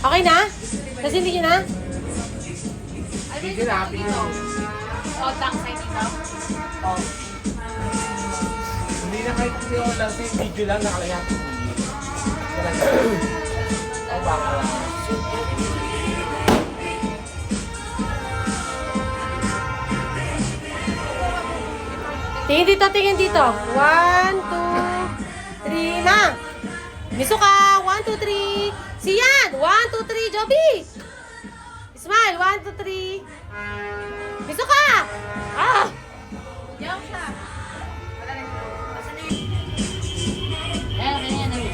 Okay na? Kasi hindi nyo na? Video na, video. O, backside dito. Oh. Hindi na kahit yung lang sa video lang nakalagay ako. Talaga. Oh, baka lang. Tingin dito, tingin dito. 1, 2, 3, na! Miso ka! 1, 2, 3. Siyan! 1, 2, 3, Joby! Smile! 1, 2, 3. Miso ka! Ah! Diyan siya. Asan na yun? Ayan. Ayan na.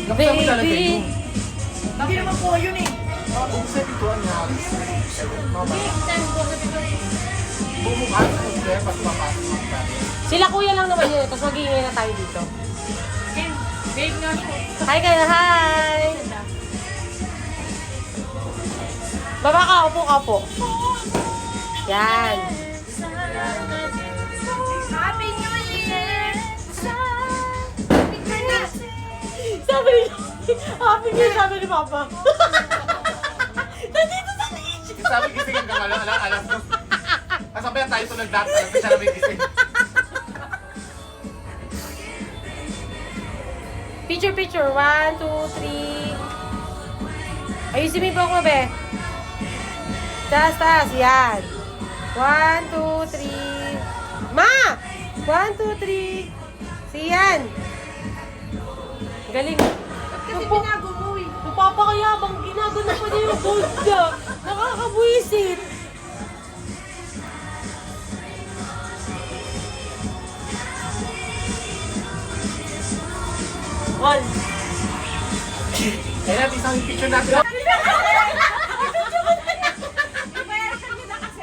Nakita mo talaga Baby! yun. Hindi naman po yun eh. Kung sa dito ang halos. Mama. Saan po sa dito eh? Bumukha sa kaya pag mapasok ng tayo. Sila kuya lang naman yun. Tapos mag-iingay na tayo dito. Babe nga siya. Hi kayo! Hi! Baba ka! Upo ka po. Yan. Happy New Year! Sabi ni Happy New Year, sabi ni Papa. Nandito sa stage. Sabi gising hanggang alam mo. Kasabay tayo tulad dati. Alam mo siya na may gising. Picture. 1, 2, 3. Ayusin mo yung buhok mo, be. Taas. Yan. 1, 2, 3. Ma! 1, 2, 3. Siyan. Galing. Kasi binago mo eh. Napapakayabang ginagano pa niya yung gold niya. Nakakabuisit. One. Kaya natin isang picture natin. Ibayaran nyo na kasi.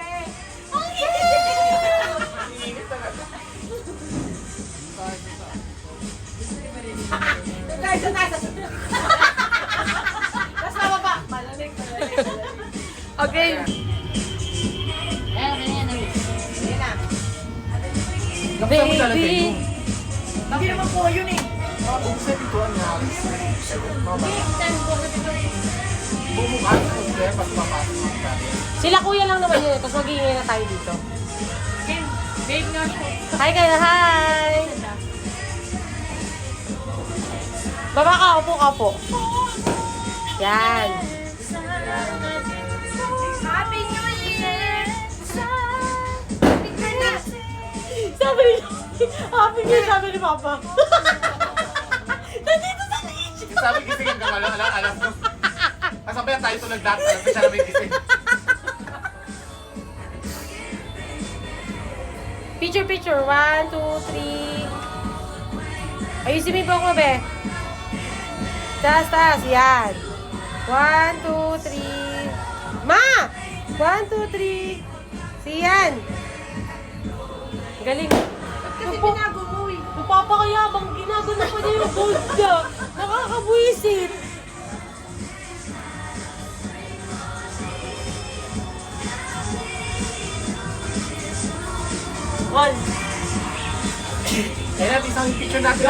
Iinit talaga. Tayo sa taas. Tapos bababa. Malamig. Okay. Ayan na. Nakita mo talaga Baby. yun. Hindi naman po yun eh. Kung sa dito ang halos. Mama. Saan po sa dito eh? Bumukha sa kaya pag mapasok ng tayo. Sila kuya lang naman yun. Tapos mag-iingay na tayo dito. Babe nga siya. Hi kayo. Hi! Baba ka. Upo ka po. Yan. Happy New Year! Sabi ni Happy New Year, sabi ni Papa. Nandito sa stage. Sabi gising hanggang alam mo. Kasabay tayo tulad dati. Alam mo siya na may gising. Picture. 1, 2, 3. Ayusin mo yung buhok mo, be. Taas. Yan. 1, 2, 3. Ma! 1, 2, 3. Siyan. Galing. Kasi binago mo eh. Napapakayabang ginagano pa niya yung gold niya. Nakakabuisit. One. Kaya natin isang picture natin.